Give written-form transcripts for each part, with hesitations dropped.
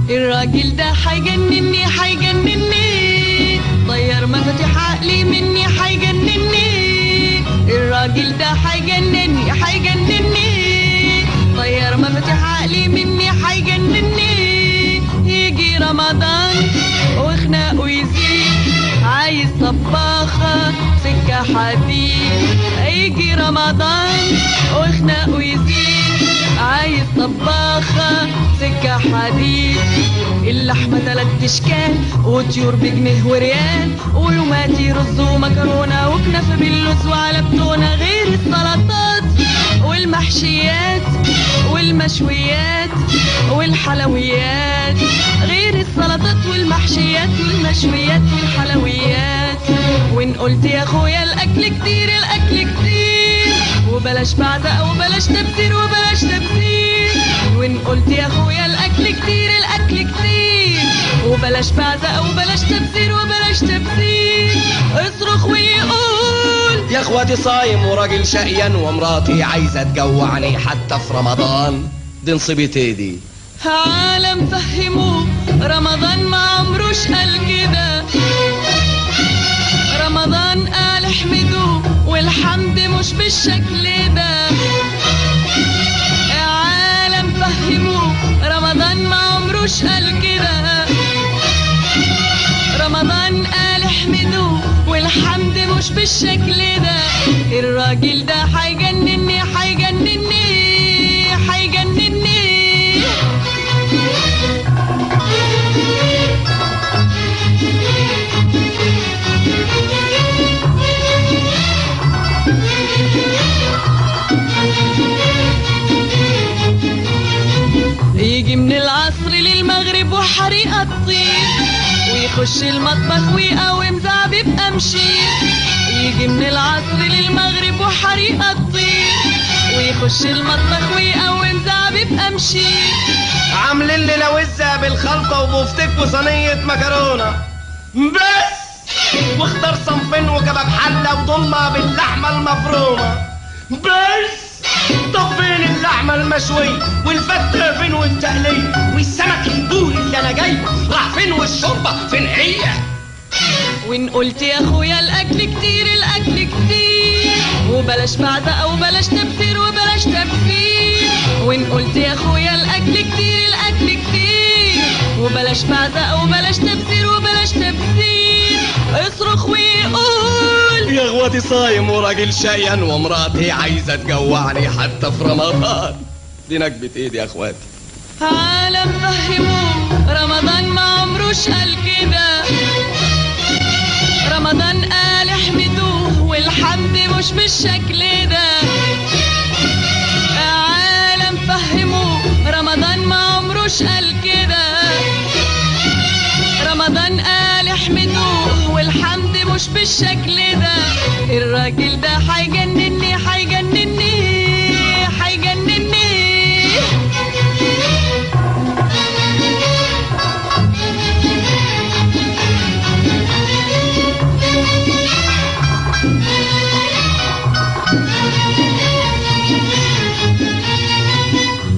الراجل ده حيجنني حيجنني، طير مفاتيح عقلي مني حيجنني. الراجل ده حيجنني حيجنني، طير مفاتيح عقلي مني حيجنني. يجي رمضان وخناقه يزيد، عايز طباخة سكة حديد. يجي رمضان وخناقه يزيد، عايز طباخة سكة حديد. اللحمة 3 اشكال وطيور بجنيه وريال، ولوماتي رز ومكرونة وكنافة باللوز وعلى بتونة، غير السلطات والمحشيات والمشويات والحلويات. غير السلطات والمحشيات والمشويات والحلويات. وان قلت يا اخويا الاكل كتير الاكل كتير، وبلاش بعزق وبلاش تبذير وبلاش تبذير. وان قلت يا اخويا الاكل كتير الاكل كتير، وبلاش بعزق وبلاش تبذير وبلاش تبذير. اصرخ ويقول يا اخواتي صايم وراجل شقيان، ومراتي عايزه تجوعني حتى في رمضان. دي نصيبتي دي. عالم فهموه رمضان ما عمروش قال كده، رمضان قال احمدوه والحمد مش بالشكل ده. عالم فهموه رمضان ما عمروش قال كده، رمضان قال احمدوه والحمد مش بالشكل ده. الراجل ده حيجنني حيجنني حيجنني. يجي من العصر للمغرب وحريقة تطير، ويخش المطبخ ويقاوم زعبيب قمشير. يجي من العصر للمغرب وحريقة تطير، ويخش المطبخ ويقاوم زعبيب قمشير. عاملين لي لوزة بالخلطة وبفتك وصينية مكرونة بس، واختار صنفين وكباب حلة وضمة باللحمة المفرومة بس. طب فين اللحمة المشوية والفتة فين والتقلية والسمك البوري اللي انا جايبه راح فين والشوربة فين هي؟ وان قلت يا اخويا الاكل كتير الاكل كتير، وبلاش بعزق وبلاش تبذير وبلاش تبذير. وان قلت يا اخويا الاكل كتير الاكل كتير، وبلاش بعزق وبلاش تبذير وبلاش تبذير. اصرخ ويقول يا اخواتي صايم وراجل شقيان، ومراتي عايزه تجوعني حتى في رمضان. دي نكبة ايدي يا اخواتي. عالم فهموه رمضان ما عمروش قال كده، رمضان قال احمدوه والحمد مش بالشكل ده. عالم فهموه رمضان ما عمروش قال كده، رمضان قال احمدوه والحمد مش بالشكل ده. الراجل ده حيجنني حيجنني حيجنني.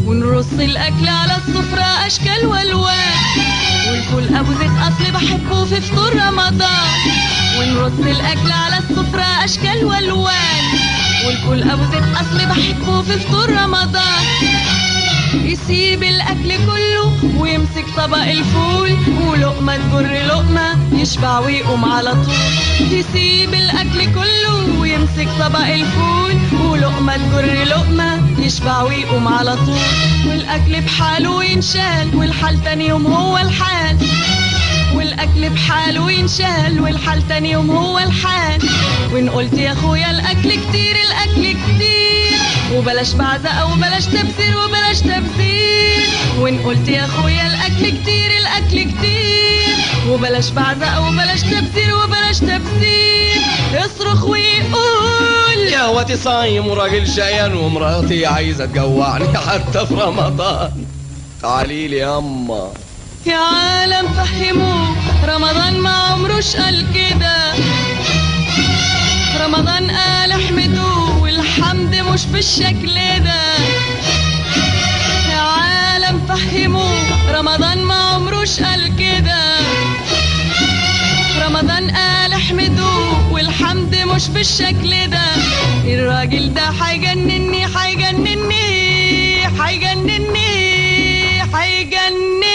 ونرص الاكل على السفرة اشكال والوان، والفول ابو زيت اصلي بحبه في فطور رمضان. ونرص الاكل على السفرة اشكال والوان، والفول ابو زيت اصلي بحبه في فطور رمضان. يسيب الاكل كله ويمسك طبق الفول، ولقمة تجر لقمة يشبع ويقوم على طول. يسيب الاكل كله ويمسك طبق الفول، ولقمة تجر لقمة يشبع ويقوم على طول. والاكل بحاله ينشال والحال تاني يوم هو الحال، والاكل بحاله ينشال والحال تاني يوم هو الحال. وان قلت يا اخويا الاكل كتير الاكل كتير، وبلاش بعزق وبلاش تبذير وبلاش تبذير. وان قلت يا اخويا الاكل كتير الاكل كتير، وبلاش بعزق وبلاش تبذير وبلاش تبذير. اصرخ ويقول قهوتي صايم وراجل شقيان ومراتي عايزة تجوعني حتى في رمضان. تعالي لي ياما. يا عالم فهموه رمضان ما عمروش قال كده، رمضان قال احمدوه والحمد مش بالشكل ده. يا عالم فهموه رمضان ما عمروش قال كده، رمضان قال احمدوه والحمد مش بالشكل ده. الراجل ده هيجنني هيجنني هيجنني هيجنني.